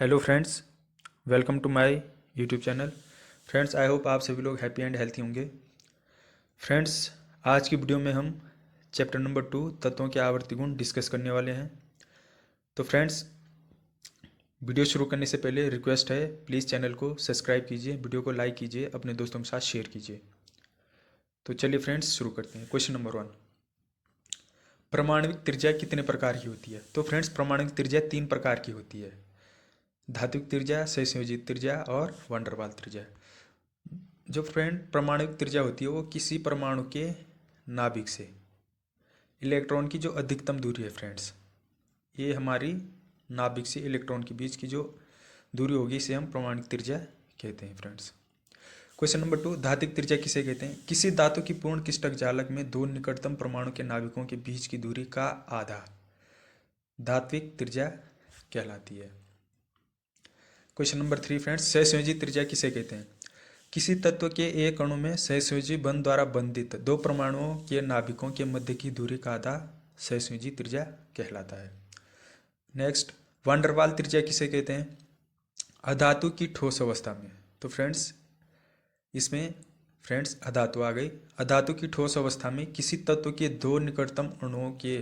Hello friends, welcome to my YouTube channel. Friends, I hope आप सभी लोग happy and healthy होंगे। Friends, आज की वीडियो में हम चैप्टर नंबर 2 तत्वों के आवर्ती गुण डिस्कस करने वाले हैं। तो फ्रेंड्स, वीडियो शुरू करने से पहले रिक्वेस्ट है, प्लीज़ चैनल को सब्सक्राइब कीजिए, वीडियो को लाइक कीजिए, अपने दोस्तों के साथ शेयर कीजिए। तो चलिए फ्रेंड्स शुरू करते हैं। क्वेश्चन नंबर 1, प्रमाणिक त्रिज्या कितने प्रकार की होती है? तो फ्रेंड्स, प्रमाणिक त्रिज्या 3 प्रकार की होती है: धात्विक त्रिज्या, सहसंयोजित त्रिज्या और वंडरवाल त्रिज्या। जो फ्रेंड प्रमाणिक त्रिज्या होती है वो किसी परमाणु के नाभिक से इलेक्ट्रॉन की जो अधिकतम दूरी है फ्रेंड्स, ये हमारी नाभिक से इलेक्ट्रॉन के बीच की जो दूरी होगी इसे हम प्रमाणिक त्रिज्या कहते हैं फ्रेंड्स। क्वेश्चन नंबर 2, धात्विक त्रिज्या किसे कहते हैं? किसी धातु की पूर्ण किष्टक जालक में दो निकटतम परमाणु के नाभिकों के बीच की दूरी का आधा धात्विक त्रिज्या कहलाती है। क्वेश्चन नंबर 3 फ्रेंड्स, सहसंयोजी त्रिज्या किसे कहते हैं? किसी तत्व के एक अणु में सहसंयोजी बंध द्वारा बंधित दो परमाणुओं के नाभिकों के मध्य की दूरी का आधा सहसंयोजी त्रिज्या कहलाता है। नेक्स्ट, वांडरवाल त्रिज्या किसे कहते हैं? अधातु की ठोस अवस्था में। तो फ्रेंड्स, इसमें फ्रेंड्स अधातु आ गई। अधातु की ठोस अवस्था में किसी तत्व के दो निकटतम अणुओं के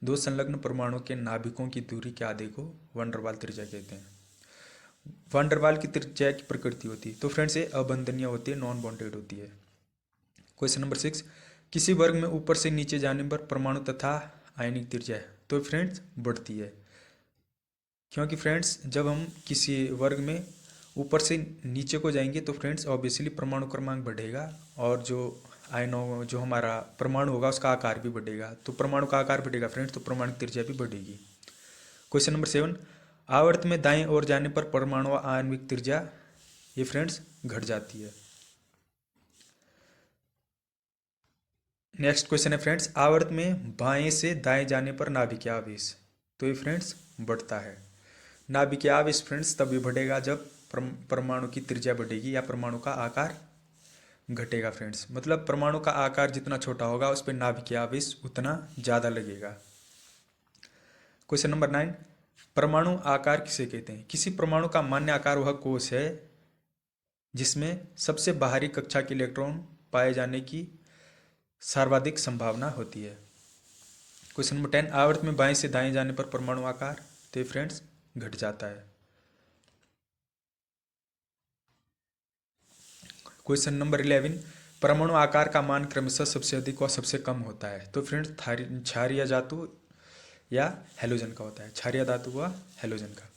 दो संलग्न परमाणुओं के नाभिकों की दूरी के आधे को वांडरवाल त्रिज्या कहते हैं। वांडरवाल की त्रिज्या की प्रकृति होती है, तो फ्रेंड्स ये अबंधनीय होती है, नॉन बॉन्डेड होती है। क्वेश्चन नंबर 6, किसी वर्ग में ऊपर से नीचे जाने पर परमाणु तथा आयनिक त्रिज्या तो फ्रेंड्स बढ़ती है, क्योंकि फ्रेंड्स जब हम किसी वर्ग में ऊपर से नीचे को जाएंगे तो फ्रेंड्स ऑब्वियसली परमाणु क्रमांक बढ़ेगा और जो आयनों जो हमारा परमाणु होगा उसका आकार भी बढ़ेगा। तो परमाणु का आकार बढ़ेगा फ्रेंड्स, तो परमाणु त्रिज्या भी बढ़ेगी। क्वेश्चन नंबर 7, आवर्त में दाएं ओर जाने पर परमाणु आणविक त्रिज्या ये फ्रेंड्स घट जाती है। नेक्स्ट क्वेश्चन है फ्रेंड्स, आवर्त में बाएं से दाएं जाने पर नाभिकीय आवेश तो ये फ्रेंड्स बढ़ता है। नाभिकीय आवेश फ्रेंड्स तभी बढ़ेगा जब परमाणु की त्रिज्या बढ़ेगी या परमाणु का आकार घटेगा फ्रेंड्स। मतलब परमाणु का आकार जितना छोटा होगा उस पर नाभिकीय आवेश उतना ज़्यादा लगेगा। क्वेश्चन नंबर 9, परमाणु आकार किसे कहते हैं? किसी परमाणु का मान्य आकार वह कोश है जिसमें सबसे बाहरी कक्षा के इलेक्ट्रॉन पाए जाने की सर्वाधिक संभावना होती है। क्वेश्चन नंबर 10, आवर्त में बाएं से दाएं जाने पर परमाणु आकार तो फ्रेंड्स घट जाता है। क्वेश्चन नंबर 11, परमाणु आकार का मान क्रमशः सबसे अधिक और सबसे कम होता है। तो फ्रेंड्स क्षारीय धातु या हैलोजन का होता है, क्षारीय धातु व हैलोजन का।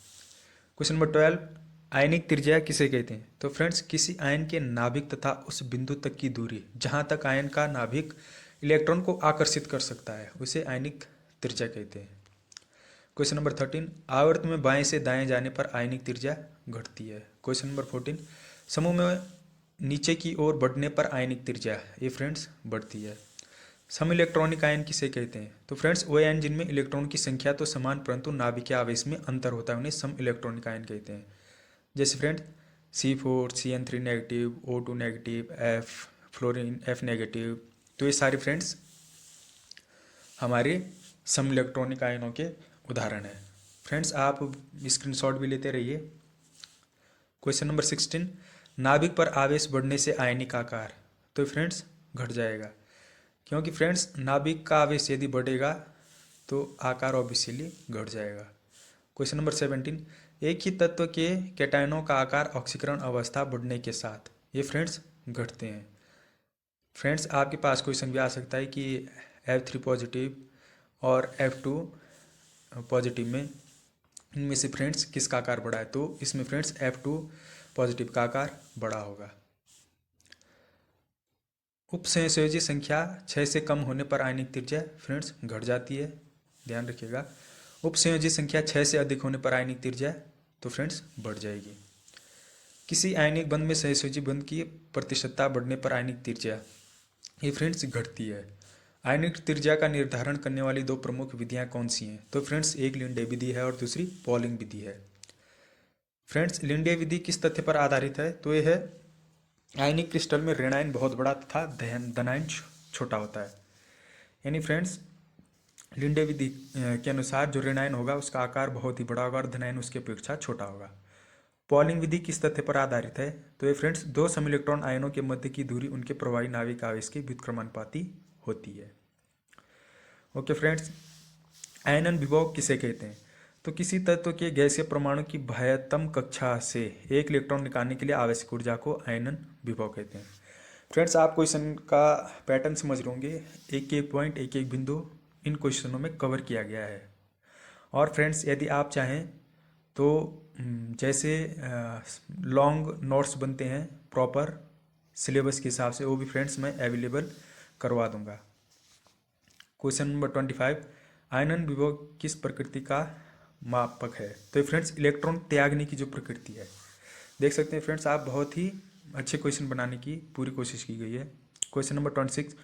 क्वेश्चन नंबर 12, आयनिक त्रिज्या किसे कहते हैं? तो फ्रेंड्स किसी आयन के नाभिक तथा उस बिंदु तक की दूरी जहां तक आयन का नाभिक इलेक्ट्रॉन को आकर्षित कर सकता है उसे आयनिक त्रिज्या कहते हैं। क्वेश्चन नंबर 13, आवर्त में बाएं से दाएं जाने पर आयनिक त्रिज्या घटती है। क्वेश्चन नंबर 14, समूह में नीचे की ओर बढ़ने पर आयनिक त्रिज्या ये फ्रेंड्स बढ़ती है। सम इलेक्ट्रॉनिक आयन किसे कहते हैं? तो फ्रेंड्स वो आयन जिनमें इलेक्ट्रॉन की संख्या तो समान परंतु नाभिकीय आवेश में अंतर होता है उन्हें सम इलेक्ट्रॉनिक आयन कहते हैं। जैसे friends C4, CN3 negative, O2 negative, F fluorine F negative, तो ये सारे फ्रेंड्स हमारे सम इलेक्ट्रॉनिक आयनों के उदाहरण हैं। फ्रेंड्स आप स्क्रीनशॉट भी लेते रहिए। क्वेश्चन नंबर 16, नाभिक पर आवेश बढ़ने से आयनिक आकार तो फ्रेंड्स घट जाएगा, क्योंकि फ्रेंड्स नाभिक का आवेश यदि बढ़ेगा तो आकार ऑब्वियसली घट जाएगा। क्वेश्चन नंबर 17, एक ही तत्व के कैटायनों का आकार ऑक्सीकरण अवस्था बढ़ने के साथ ये फ्रेंड्स घटते हैं। फ्रेंड्स आपके पास क्वेश्चन भी आ सकता है कि F3 पॉजिटिव और F2 पॉजिटिव में इनमें से फ्रेंड्स किसका आकार बढ़ा है? तो इसमें फ्रेंड्स F2 पॉजिटिव का आकार बड़ा होगा। उपसंयोजी संख्या 6 से कम होने पर आयनिक त्रिज्या फ्रेंड्स घट जाती है, ध्यान रखिएगा। उपसंयोजी संख्या 6 से अधिक होने पर आयनिक त्रिज्या तो फ्रेंड्स बढ़ जाएगी। किसी आयनिक बंध में सहसंयोजी बंध की प्रतिशतता बढ़ने पर आयनिक त्रिज्या ये फ्रेंड्स घटती है। आयनिक त्रिज्या का निर्धारण करने वाली दो प्रमुख विधियां कौन सी हैं? तो फ्रेंड्स एक लिंडे विधि है और दूसरी पॉलिंग विधि है। फ्रेंड्स लिंडे विधि किस तथ्य पर आधारित है? तो यह है आयनिक क्रिस्टल में ऋणायन बहुत बड़ा तथा धनायन छोटा होता है। यानी फ्रेंड्स लिंडे विधि के अनुसार जो ऋणायन होगा उसका आकार बहुत ही बड़ा होगा और धनायन उसकी अपेक्षा छोटा होगा। पॉलिंग विधि किस तथ्य पर आधारित है? तो ये फ्रेंड्स, दो सम इलेक्ट्रॉन आयनों के मध्य की दूरी उनके प्रभावी नाभिक आवेश के व्युत्क्रमानुपाती होती है। ओके फ्रेंड्स, आयनन विभव किसे कहते हैं? तो किसी तत्व के गैसीय परमाणु की बाह्यतम कक्षा से एक इलेक्ट्रॉन निकालने के लिए आवश्यक ऊर्जा को आयनन विभव कहते हैं। फ्रेंड्स, आप क्वेश्चन का पैटर्न समझ लोगे, एक एक पॉइंट, एक एक बिंदु इन क्वेश्चनों में कवर किया गया है। और फ्रेंड्स, यदि आप चाहें तो जैसे लॉन्ग नोट्स बनते हैं प्रॉपर सिलेबस के हिसाब से, वो भी फ्रेंड्स मैं अवेलेबल करवा दूंगा। क्वेश्चन नंबर 25, आयनन विभव किस प्रकृति का मापक है? तो फ्रेंड्स, इलेक्ट्रॉन त्यागने की जो प्रकृति है, देख सकते हैं फ्रेंड्स आप, बहुत ही अच्छे क्वेश्चन बनाने की पूरी कोशिश की गई है। क्वेश्चन नंबर 26,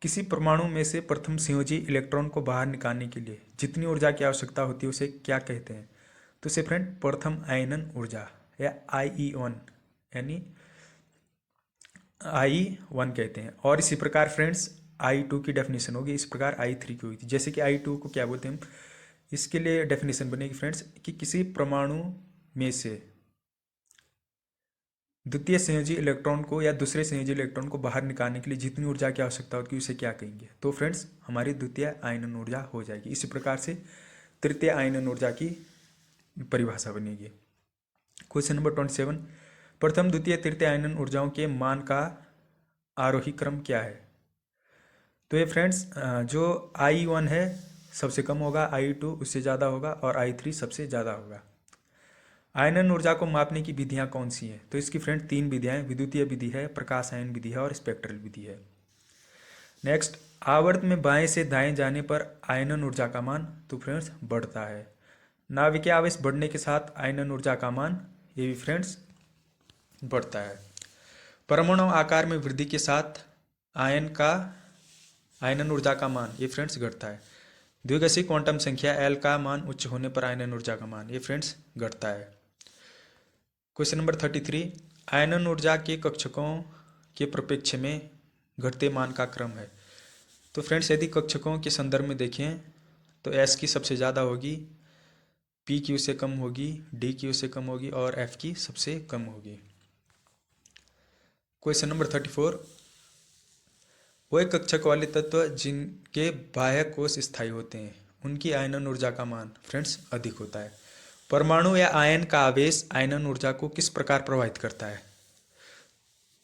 किसी परमाणु में से प्रथम संयोजी इलेक्ट्रॉन को बाहर निकालने के लिए जितनी ऊर्जा की आवश्यकता होती है उसे क्या कहते हैं? तो इसे फ्रेंड प्रथम आयनन ऊर्जा या IE1 यानी I1 कहते हैं। और इसी प्रकार फ्रेंड्स I2 की डेफिनेशन होगी, इस प्रकार I3 की हुई थी। जैसे कि I2 को क्या बोलते हैं हम, इसके लिए डेफिनेशन बनेगी फ्रेंड्स कि किसी परमाणु में से द्वितीय संयोजी इलेक्ट्रॉन को या दूसरे संयोजी इलेक्ट्रॉन को बाहर निकालने के लिए जितनी ऊर्जा की आवश्यकता होती है उसे क्या कहेंगे? तो फ्रेंड्स हमारी द्वितीय आयनन ऊर्जा हो जाएगी। इसी प्रकार से तृतीय आयनन ऊर्जा की परिभाषा बनेगी। क्वेश्चन नंबर 27, प्रथम द्वितीय तृतीय आयनन ऊर्जाओं के मान का आरोही क्रम क्या है? तो ये फ्रेंड्स जो I1 है सबसे कम होगा, I2 उससे ज़्यादा होगा और I3 सबसे ज़्यादा होगा। आयनन ऊर्जा को मापने की विधियां कौन सी हैं? तो इसकी फ्रेंड 3 विधियां हैं, विद्युतीय विधि है, प्रकाश आयन विधि है और स्पेक्ट्रल विधि है। नेक्स्ट, आवर्त में बाएं से दाएं जाने पर आयनन ऊर्जा का मान तो फ्रेंड्स बढ़ता है। नाभिकीय आवेश बढ़ने के साथ आयनन ऊर्जा का मान ये भी फ्रेंड्स बढ़ता है। परमाणु आकार में वृद्धि के साथ आयनन ऊर्जा का मान ये फ्रेंड्स घटता है। द्विगशीय क्वांटम संख्या L का मान उच्च होने पर आयनन ऊर्जा का मान ये फ्रेंड्स घटता है। क्वेश्चन नंबर 33, आयनन ऊर्जा के कक्षकों के प्रपेक्ष में घटते मान का क्रम है। तो फ्रेंड्स यदि कक्षकों के संदर्भ में देखें तो S की सबसे ज़्यादा होगी, P की उससे कम होगी, D की उससे कम होगी और F की सबसे कम होगी। क्वेश्चन नंबर 34, वह कक्षक वाले तत्व जिनके बाह्य कोश स्थायी होते हैं उनकी आयनन ऊर्जा का मान फ्रेंड्स अधिक होता है। परमाणु या आयन का आवेश आयनन ऊर्जा को किस प्रकार प्रभावित करता है?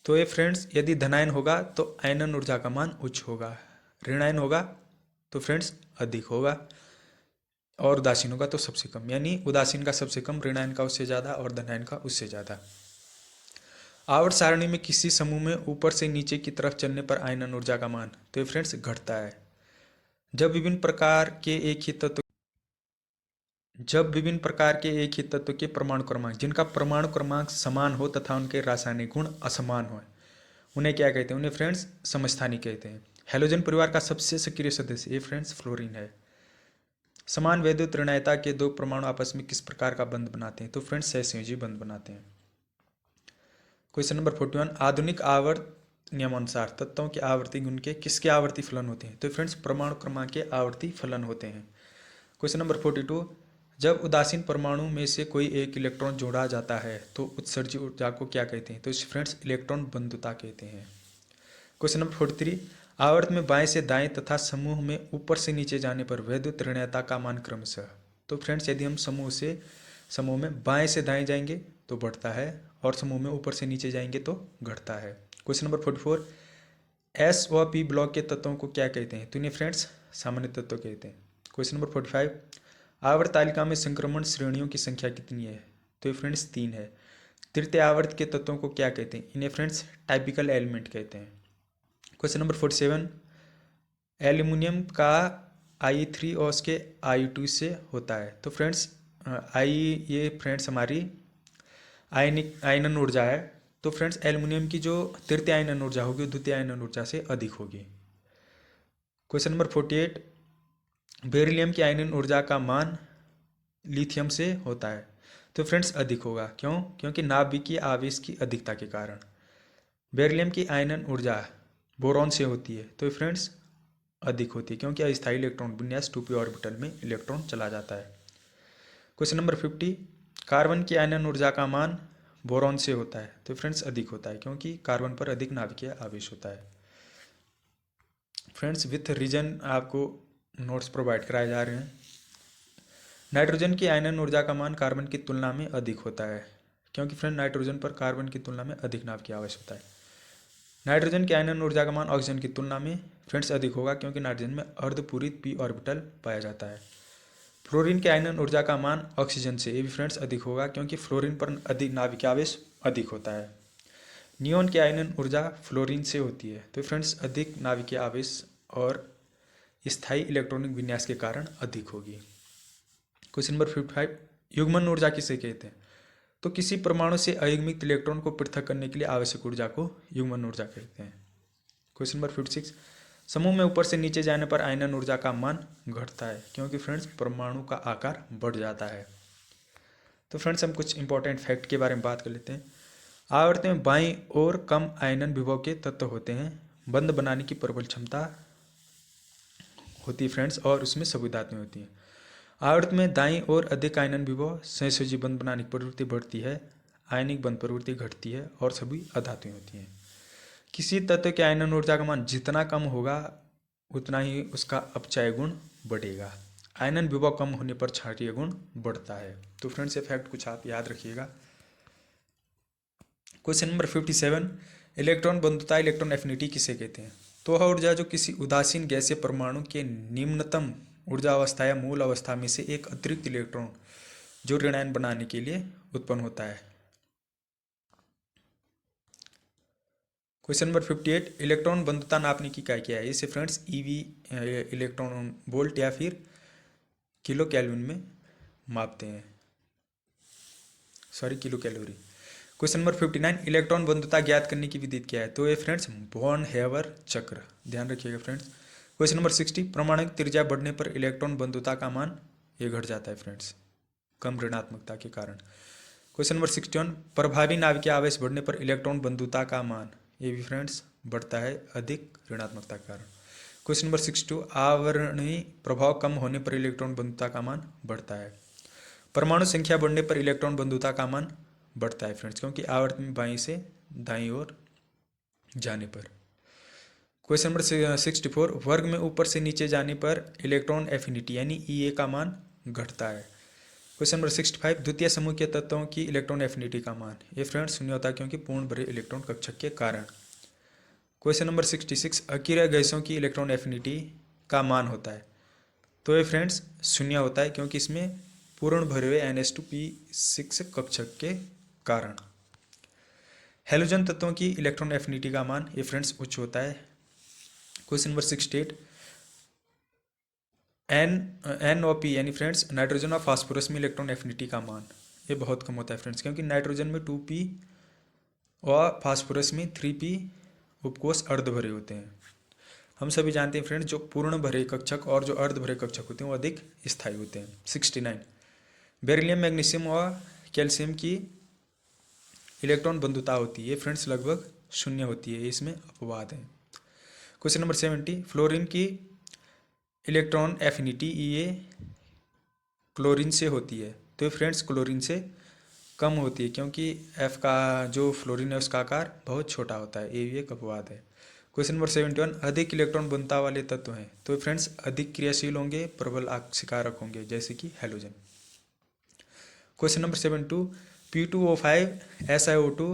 तो ये फ्रेंड्स यदि धनायन होगा तो आयनन ऊर्जा का मान उच्च होगा, ऋणायन होगा तो फ्रेंड्स अधिक होगा और उदासीन होगा तो सबसे कम, यानी उदासीन का सबसे कम, ऋणायन का उससे ज़्यादा और धनायन का उससे ज़्यादा। आवर्त सारणी में किसी समूह में ऊपर से नीचे की तरफ चलने पर आयनन ऊर्जा का मान तो ये फ्रेंड्स घटता है। जब विभिन्न प्रकार के एक ही तत्व के परमाणु क्रमांक जिनका परमाणु क्रमांक समान हो तथा उनके रासायनिक गुण असमान हो, उन्हें क्या कहते हैं? उन्हें फ्रेंड्स समस्थानिक कहते हैं। हैलोजन परिवार का सबसे सक्रिय सदस्य ये फ्रेंड्स फ्लोरीन है। समान वैद्युत ऋणायता के दो परमाणु आपस में किस प्रकार का बंध बनाते हैं? तो फ्रेंड्स सहसंयोजी बंध बनाते हैं। क्वेश्चन नंबर 41, आधुनिक आवर्त नियमानुसार तत्वों के आवर्ती गुण के किसके आवर्ती फलन होते हैं? तो फ्रेंड्स परमाणु क्रमांक के आवर्ती फलन होते हैं। क्वेश्चन नंबर 42, जब उदासीन परमाणु में से कोई एक इलेक्ट्रॉन जोड़ा जाता है तो उत्सर्जित ऊर्जा को क्या कहते हैं? तो इस फ्रेंड्स इलेक्ट्रॉन बंधुता कहते हैं। क्वेश्चन नंबर 43, आवर्त में बाएं से दाएं तथा समूह में ऊपर से नीचे जाने पर वैद्युत ऋणायता का मान क्रमशः। तो फ्रेंड्स यदि हम समूह में बाएं से दाएं जाएंगे तो बढ़ता है और समूह में ऊपर से नीचे जाएंगे तो घटता है। क्वेश्चन नंबर 44, S व P ब्लॉक के तत्वों को क्या कहते हैं? तो इन्हें फ्रेंड्स सामान्य तत्व कहते हैं। क्वेश्चन नंबर 45, आवर्त तालिका में संक्रमण श्रेणियों की संख्या कितनी है? तो ये फ्रेंड्स 3 है। तृतीय आवर्त के तत्वों को क्या कहते हैं? इन्हें फ्रेंड्स टाइपिकल एलिमेंट कहते हैं। क्वेश्चन नंबर 47, एल्यूमिनियम का I3 और उसके I2 से होता है। तो फ्रेंड्स ये फ्रेंड्स हमारी आयनन ऊर्जा है। तो फ्रेंड्स एल्यूमिनियम की जो तृतीय आयनन ऊर्जा होगी वो द्वितीय आयनन ऊर्जा से अधिक होगी। क्वेश्चन नंबर 48, बेरिलियम की आयनन ऊर्जा का मान लिथियम से होता है। तो फ्रेंड्स अधिक होगा, क्यों? क्योंकि नाभिकीय आवेश की अधिकता के कारण। बेरिलियम की आयनन ऊर्जा बोरॉन से होती है। तो फ्रेंड्स अधिक होती है, क्योंकि अस्थायी इलेक्ट्रॉन विन्यास 2p ऑर्बिटल में इलेक्ट्रॉन चला जाता है। क्वेश्चन नंबर 50, कार्बन की आयनन ऊर्जा का मान बोरॉन से होता है। तो फ्रेंड्स अधिक होता है, क्योंकि कार्बन पर अधिक नाभिकीय आवेश होता है। फ्रेंड्स विथ रीजन आपको नोट्स प्रोवाइड कराए जा रहे हैं। नाइट्रोजन की आयनन ऊर्जा का मान कार्बन की तुलना में अधिक होता है, क्योंकि फ्रेंड नाइट्रोजन पर कार्बन की तुलना में अधिक नाभिकीय आवेश होता है। नाइट्रोजन की आयनन ऊर्जा का मान ऑक्सीजन की तुलना में फ्रेंड्स अधिक होगा, क्योंकि नाइट्रोजन में अर्धपूरित p ऑर्बिटल पाया जाता है। फ्लोरीन की आयनन ऊर्जा का मान ऑक्सीजन से ये भी फ्रेंड्स अधिक होगा, क्योंकि फ्लोरीन पर अधिक नाभिकीय आवेश अधिक होता है। नियोन की आयनन ऊर्जा फ्लोरीन से होती है। तो फ्रेंड्स अधिक नाभिकीय आवेश और स्थायी इलेक्ट्रॉनिक विन्यास के कारण अधिक होगी। क्वेश्चन नंबर 55, युग्मन ऊर्जा किसे कहते हैं। तो किसी परमाणु से अयुग्मित इलेक्ट्रॉन को पृथक करने के लिए आवश्यक ऊर्जा को युग्मन ऊर्जा कहते हैं। क्वेश्चन नंबर 56, समूह में ऊपर से नीचे जाने पर आयनन ऊर्जा का मान घटता है, क्योंकि फ्रेंड्स परमाणु का आकार बढ़ जाता है। तो फ्रेंड्स हम कुछ इंपॉर्टेंट फैक्ट के बारे में बात कर लेते हैं। आवर्त में बाईं ओर कम आयनन विभव के तत्व होते हैं, बंध बनाने की प्रबल क्षमता होती है फ्रेंड्स, और उसमें सभी धातुएं होती हैं। आवर्त में दाईं ओर अधिक आयनन विभव सहसंयोजी बंध बनाने की प्रवृत्ति बढ़ती है, आयनिक बंध प्रवृत्ति घटती है और सभी अधातुएं होती हैं। किसी तत्व के आयनन ऊर्जा का मान जितना कम होगा उतना ही उसका अपचय गुण बढ़ेगा। आयनन विभव कम होने पर क्षारीय गुण बढ़ता है। तो फ्रेंड्स ये फैक्ट कुछ आप याद रखिएगा। क्वेश्चन नंबर 57, इलेक्ट्रॉन बंधुता इलेक्ट्रॉन एफिनिटी किसे कहते हैं। तो वह ऊर्जा जो किसी उदासीन गैसीय परमाणु के निम्नतम ऊर्जा अवस्था या मूल अवस्था में से एक अतिरिक्त इलेक्ट्रॉन जो ऋणायन बनाने के लिए उत्पन्न होता है। क्वेश्चन नंबर 58, इलेक्ट्रॉन बंधुता नापने की इकाई क्या है। इसे फ्रेंड्स ईवी इलेक्ट्रॉन वोल्ट या फिर किलो केल्विन में मापते हैं, sorry kilo calorie. Question number 59, electron बंधुता ज्ञात करने की विधि क्या है। तो ये फ्रेंड्स बॉर्न हेवर चक्र, ध्यान रखिएगा फ्रेंड्स। क्वेश्चन नंबर 60, परमाणु की त्रिज्या बढ़ने पर इलेक्ट्रॉन बंधुता का मान ये घट जाता है फ्रेंड्स, कम ऋणात्मकता के कारण। क्वेश्चन नंबर 61, प्रभावी नाभिकीय आवेश बढ़ने पर इलेक्ट्रॉन बंधुता का मान ये भी फ्रेंड्स बढ़ता है अधिक ऋणात्मकता के कारण। क्वेश्चन नंबर 62, आवरणीय प्रभाव कम होने पर इलेक्ट्रॉन बंधुता का मान बढ़ता है। परमाणु संख्या बढ़ने पर इलेक्ट्रॉन बंधुता का मान बढ़ता है फ्रेंड्स, क्योंकि आवर्त में बाईं से दाईं ओर जाने पर। क्वेश्चन नंबर 64, वर्ग में ऊपर से नीचे जाने पर इलेक्ट्रॉन एफिनिटी यानी EA का मान घटता है। क्वेश्चन नंबर 65, द्वितीय समूह के तत्वों की इलेक्ट्रॉन एफिनिटी का मान ये फ्रेंड्स शून्य होता है, क्योंकि पूर्ण भरे इलेक्ट्रॉन कक्षक के कारण। क्वेश्चन नंबर 66, अकिरण गैसों की इलेक्ट्रॉन एफिनिटी का मान होता है। तो ये फ्रेंड्स शून्य होता है, क्योंकि इसमें पूर्ण भरे हुए NH2P6 कक्षक के कारण। हैलोजन तत्वों की इलेक्ट्रॉन एफिनिटी का मान ये फ्रेंड्स उच्च होता है। क्वेश्चन नंबर 68, NO2 यानी फ्रेंड्स नाइट्रोजन और फास्फोरस में इलेक्ट्रॉन एफिनिटी का मान ये बहुत कम होता है फ्रेंड्स, क्योंकि नाइट्रोजन में 2p और फास्फोरस में 3p उपकोष अर्ध भरे होते हैं। हम सभी जानते हैं फ्रेंड्स जो पूर्ण भरे कक्षक और जो अर्ध भरे कक्षक होते हैं वो अधिक स्थायी होते हैं। 69, बेरिलियम मैग्नीशियम और कैल्शियम की इलेक्ट्रॉन बंधुता होती है फ्रेंड्स लगभग शून्य होती है, इसमें अपवाद है। क्वेश्चन नंबर 70, फ्लोरीन की इलेक्ट्रॉन एफिनिटी EA क्लोरीन से होती है। तो फ्रेंड्स क्लोरीन से कम होती है, क्योंकि F का जो फ्लोरीन है उसका आकार बहुत छोटा होता है, ये भी एक अपवाद है। क्वेश्चन नंबर 71, अधिक इलेक्ट्रॉन बंधुता वाले तत्व हैं। तो फ्रेंड्स अधिक क्रियाशील होंगे, प्रबल आक्षिकारक होंगे, जैसे कि halogen. Question number 72, P2O5 SiO2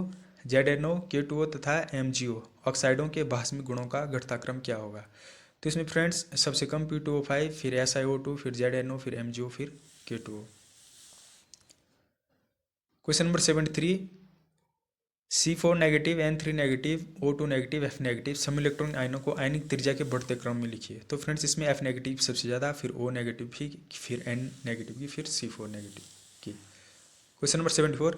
ZNO K2O तथा MgO ऑक्साइडों के भास्मिक गुणों का घटता क्रम क्या होगा। तो इसमें फ्रेंड्स सबसे कम P2O5, फिर SiO2, फिर ZNO, फिर MgO, फिर K2O। Question number 73, C4 negative, N3 negative, O2 negative, F negative सम इलेक्ट्रॉन आयनों को आयनिक त्रिज्या के बढ़ते क्रम में लिखिए। तो फ्रेंड्स इसमें F नेगेटिव सबसे ज़्यादा, फिर O नेगेटिव की, फिर N नेगेटिव की, फिर C4 नेगेटिव की। क्वेश्चन नंबर 74,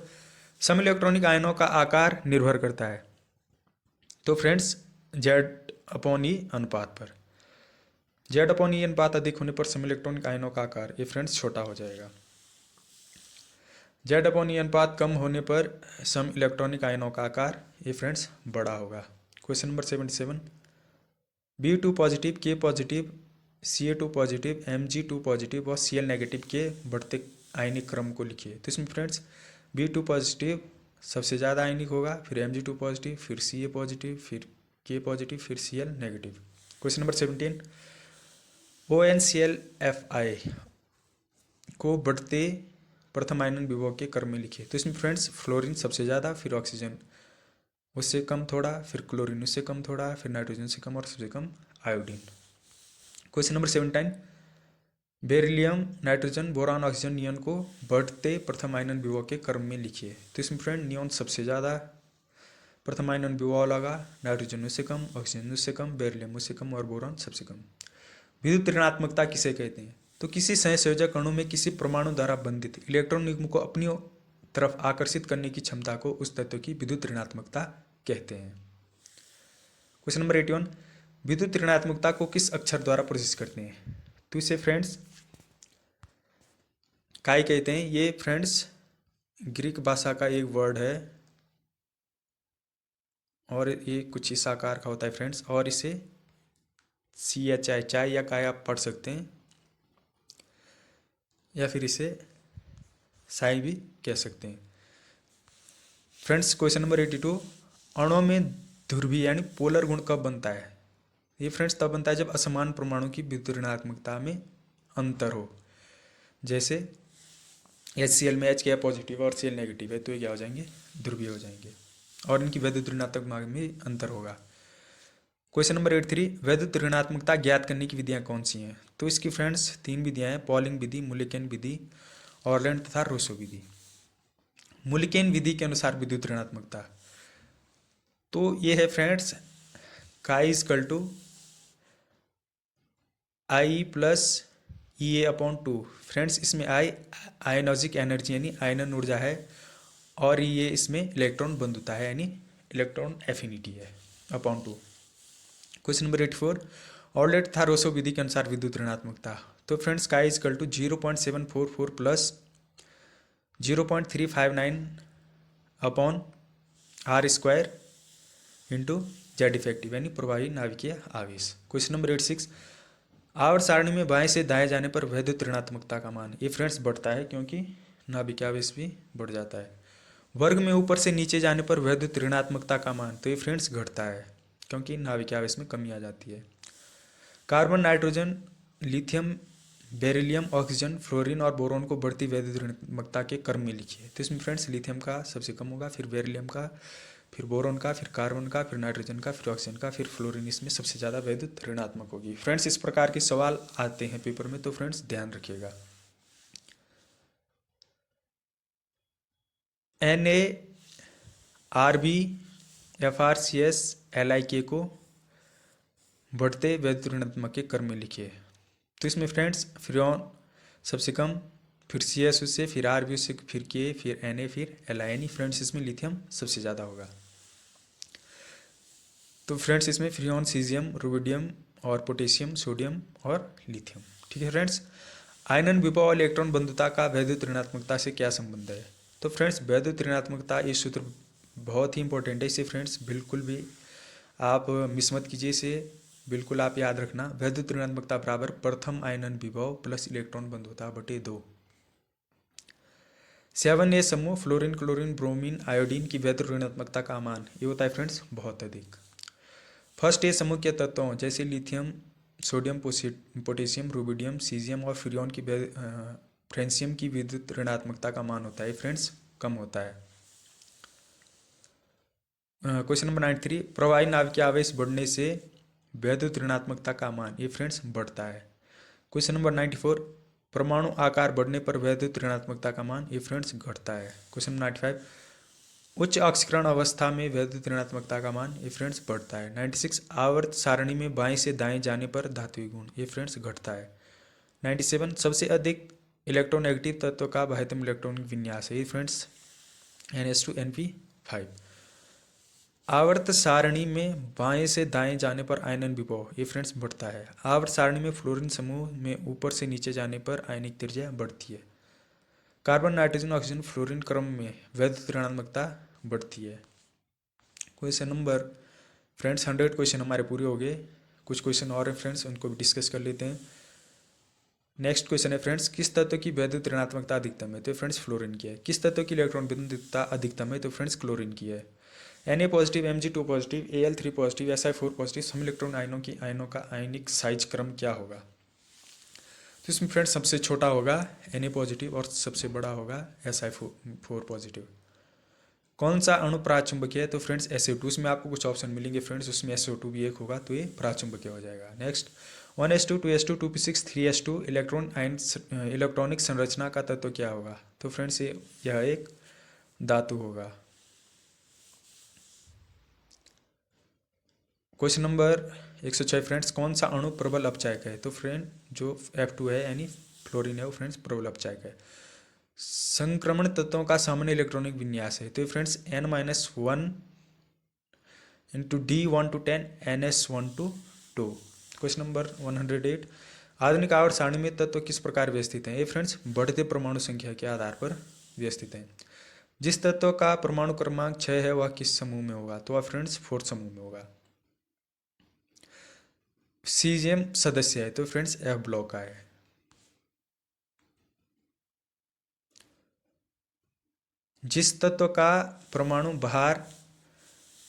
सम इलेक्ट्रॉनिक आयनों का आकार निर्भर करता है। तो फ्रेंड्स Z/E अनुपात पर। Z/E अनुपात अधिक होने पर सम इलेक्ट्रॉनिक आयनों का आकार ये फ्रेंड्स छोटा हो जाएगा। Z/E अनुपात कम होने पर सम इलेक्ट्रॉनिक आयनों का आकार ये फ्रेंड्स बड़ा होगा। Question number 77, Br2 positive, K positive, Ca2 positive, Mg2 positive और Cl नेगेटिव के बढ़ते आयनिक क्रम को लिखिए। तो इसमें फ्रेंड्स Br2 पॉजिटिव सबसे ज़्यादा आयनिक होगा, फिर Mg2 पॉजिटिव, फिर Ca पॉजिटिव, फिर K पॉजिटिव, फिर Cl negative. Question number 17, OnClFi को बढ़ते प्रथम आयनन विभव के क्रम में लिखिए। तो इसमें फ्रेंड्स फ्लोरीन सबसे ज़्यादा, फिर ऑक्सीजन उससे कम थोड़ा, फिर क्लोरीन उससे कम थोड़ा, फिर नाइट्रोजन से कम और सबसे कम iodine. Question number 17, beryllium, nitrogen, boron, oxygen, neon को बढ़ते प्रथम आयनन विभव के क्रम में लिखिए। तो इसमें फ्रेंड नियॉन सबसे ज़्यादा प्रथम आयनन विभव लगा, नाइट्रोजन उससे कम, ऑक्सीजन उससे कम, बेरिलियम उससे कम और बोरान सबसे कम। विद्युत ऋणात्मकता किसे कहते हैं? तो किसी सहसंयोजक अणु में किसी परमाणु द्वारा बंधित इलेक्ट्रॉन युग्म को अपनी तरफ आकर्षित करने की क्षमता को उस तत्व की विद्युत ऋणात्मकता कहते हैं। क्वेश्चन नंबर 81, विद्युत ऋणात्मकता को किस अक्षर द्वारा प्रोसेस करते हैं? तो इसे फ्रेंड्स काय कहते हैं। ये फ्रेंड्स ग्रीक भाषा का एक वर्ड है और ये कुछ इस आकार का होता है फ्रेंड्स, और इसे CHI चाय या काय आप पढ़ सकते हैं, या फिर इसे साई भी कह सकते हैं। फ्रेंड्स क्वेश्चन नंबर 82, अणुओं में ध्रुवीय यानी पोलर गुण कब बनता है? ये फ्रेंड्स तब बनता है जब असमान परमाणु की विद्युत ऋणात्मकता में अंतर हो। जैसे HCl में H क्या पॉजिटिव और Cl नेगेटिव है, तो ये क्या हो जाएंगे? ध्रुवीय हो जाएंगे और इनकी वैद्युत ऋणात्मक में अंतर होगा। क्वेश्चन नंबर 83, वैद्युत ऋणात्मकता ज्ञात करने की विधियां कौन सी हैं? तो इसकी फ्रेंड्स 3 विधियां हैं, पॉलिंग विधि, मुलिकेन विधि और लैंड तथा रोसो विधि। मुलिकेन विधि के अनुसार विद्युत ऋणात्मकता तो ये है friends chi is equal to I plus EA/2। Friends इसमें आई आयनोजिक एनर्जी यानी आयनन ऊर्जा है, और ये इसमें इलेक्ट्रॉन बंधुता है यानी इलेक्ट्रॉन एफिनिटी है /2। क्वेश्चन नंबर 84, ऑर्लेट तथा रोसो विधि के अनुसार विद्युत ऋणात्मकता तो friends chi is equal to 0.744 plus 0.359 upon R² into Z effective यानी प्रवाही नाभिकीय आवेश। क्वेश्चन नंबर 86, आवर्त सारणी में बाएं से दाएं जाने पर वैद्युत ऋणात्मकता का मान ये फ्रेंड्स बढ़ता है क्योंकि नाभिकीय आवेश भी बढ़ जाता है। वर्ग में ऊपर से नीचे जाने पर वैद्युत ऋणात्मकता का मान तो ये फ्रेंड्स घटता है क्योंकि नाभिकीय आवेश में कमी आ जाती है। Carbon, nitrogen, lithium, beryllium, oxygen, fluorine और बोरोन को बढ़ती वैद्युत ऋणात्मकता के क्रम में लिखिए। तो इसमें फ्रेंड्स लिथियम का सबसे कम होगा, फिर बेरिलियम का, फिर बोरोन का, फिर कार्बन का, फिर नाइट्रोजन का, फिर ऑक्सीजन का, फिर फ्लोरीन इसमें सबसे ज़्यादा वैद्युत ऋणात्मक होगी। फ्रेंड्स इस प्रकार के सवाल आते हैं पेपर में, तो फ्रेंड्स ध्यान रखिएगा। Na, Rb, FrCs, Lik को बढ़ते वैद्युत ऋणात्मक के क्रम में लिखिए। तो इसमें फ्रेंड्स फ्रियोन सबसे कम, फिर Cs उससे, फिर Rb उससे, फिर K, फिर Na, फिर Li यानी फ्रेंड्स इसमें लिथियम सबसे ज़्यादा होगा। तो फ्रेंड्स इसमें फ्रियोन, सीजियम, रुबिडियम और पोटेशियम, सोडियम और लिथियम। ठीक है फ्रेंड्स, आयनन विभव और इलेक्ट्रॉन बंधुता का वैद्युत ऋणात्मकता से क्या संबंध है? तो फ्रेंड्स वैद्युत ऋणात्मकता ये सूत्र बहुत ही इंपॉर्टेंट है, इसे फ्रेंड्स बिल्कुल भी आप मिस मत कीजिए, इसे बिल्कुल आप याद रखना। वैद्युत ऋणात्मकता बराबर प्रथम आयनन विभव प्लस इलेक्ट्रॉन बंधुता बटे 2। 7A समूह फ्लोरीन, क्लोरीन, ब्रोमीन, आयोडीन की वैद्युत ऋणात्मकता का मान ये होता है फ्रेंड्स बहुत अधिक। फर्स्ट ए समूह के तत्वों जैसे lithium, sodium, potassium, rubidium, caesium और फ्रियोन की फ्रेंसियम की विद्युत ऋणात्मकता का मान होता है फ्रेंड्स कम होता है। क्वेश्चन नंबर 93, प्रवाही नाभिकीय आवेश बढ़ने से वैद्युत ऋणात्मकता का मान ये फ्रेंड्स बढ़ता है। क्वेश्चन नंबर 94, परमाणु आकार बढ़ने पर वैद्युत ऋणात्मकता का मान ये फ्रेंड्स घटता है। क्वेश्चन नंबर 95, उच्च ऑक्सीकरण अवस्था में वैद्युत ऋणात्मकता का मान ये फ्रेंड्स बढ़ता है। 96, आवर्त सारणी में बाएं से दाएं जाने पर धात्विक गुण ये फ्रेंड्स घटता है। 97, सबसे अधिक इलेक्ट्रोनेगेटिव तत्व का बाह्यतम इलेक्ट्रॉनिक विन्यास है ये फ्रेंड्स NH2NP5। आवर्त सारणी में बाएं से दाएं जाने पर आयनन विभव ये फ्रेंड्स बढ़ता है। आवर्त सारणी में फ्लोरीन समूह में ऊपर से नीचे जाने पर आयनिक त्रिज्या बढ़ती है। कार्बन, नाइट्रोजन, ऑक्सीजन, फ्लोरीन क्रम में वैद्युत ऋणात्मकता बढ़ती है। क्वेश्चन नंबर फ्रेंड्स 100 क्वेश्चन हमारे पूरे हो गए। कुछ क्वेश्चन और हैं फ्रेंड्स, उनको भी डिस्कस कर लेते हैं। नेक्स्ट क्वेश्चन है फ्रेंड्स, किस तत्व की वैद्युत ऋणात्मकता अधिकतम है? तो फ्रेंड्स फ्लोरीन की है। किस तत्व की इलेक्ट्रॉन विद्युतता अधिकतम है? तो फ्रेंड्स क्लोरीन की है। Na positive, Mg2 positive, Al3 positive, Si4 positive सम इलेक्ट्रॉन आयनों का आयनिक साइज क्रम क्या होगा? तो इसमें फ्रेंड्स सबसे छोटा होगा Na पॉजिटिव और सबसे बड़ा होगा Si4 पॉजिटिव। कौन सा अणु पराचुंबकीय है? तो फ्रेंड्स SO2। इसमें आपको कुछ ऑप्शन मिलेंगे फ्रेंड्स, उसमें SO2 भी एक होगा, तो ये पराचुंबकीय हो जाएगा। Next 1s2 2s2 2p6 3s2 electronic संरचना का तत्व क्या होगा? तो फ्रेंड्स यह एक धातु होगा। क्वेश्चन नंबर 106 फ्रेंड्स, कौन सा अणु प्रबल अपचायक है? तो फ्रेंड जो F2 है यानी फ्लोरीन है वो फ्रेंड्स प्रबल अपचायक है। संक्रमण तत्वों का सामान्य इलेक्ट्रॉनिक विन्यास है? तो friends n-1 into D1 to 10 NS1 to 2। Question number 108, आधुनिक आवर्त सारणी में तत्व किस प्रकार व्यवस्थित हैं? ये फ्रेंड्स बढ़ते परमाणु संख्या के आधार पर व्यवस्थित हैं। जिस तत्व का परमाणु क्रमांक 6 है वह किस समूह में होगा? तो वह फ्रेंड्स 4th समूह में होगा। सीजियम सदस्य है? तो फ्रेंड्स F ब्लॉक का है। जिस तत्व का परमाणु भार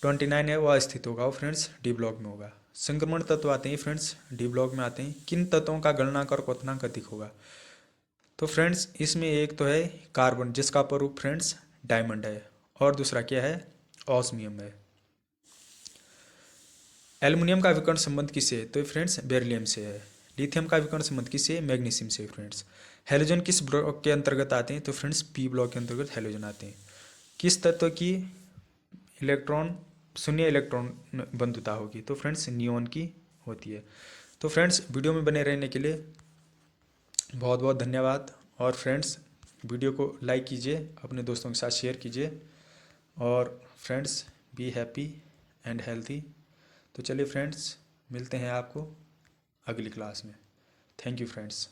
29 है वह स्थित होगा, वो फ्रेंड्स डी ब्लॉक में होगा। संक्रमण तत्व आते हैं फ्रेंड्स डी ब्लॉक में आते हैं। किन तत्वों का गलनांक और क्वथनांक अधिक होगा? तो फ्रेंड्स इसमें एक तो है कार्बन जिसका स्वरूप फ्रेंड्स डायमंड है, और दूसरा क्या है? ऑस्मियम है। एल्युमिनियम का विकर्ण संबंध किससे है? तो फ्रेंड्स बेरिलियम से है। लिथियम का विकर्ण संबंध किससे है? मैग्नीशियम से फ्रेंड्स। हैलोजन किस ब्लॉक के अंतर्गत आते हैं? तो फ्रेंड्स पी ब्लॉक के अंतर्गत हैलोजन आते हैं। किस तत्व की इलेक्ट्रॉन शून्य इलेक्ट्रॉन बंधुता होगी? तो फ्रेंड्स नियोन की होती है। तो फ्रेंड्स वीडियो में बने रहने के लिए बहुत बहुत धन्यवाद। और फ्रेंड्स वीडियो को लाइक कीजिए, अपने दोस्तों के साथ शेयर कीजिए, और friends be happy and healthy. तो चलिए फ्रेंड्स मिलते हैं आपको अगली क्लास में। Thank you friends.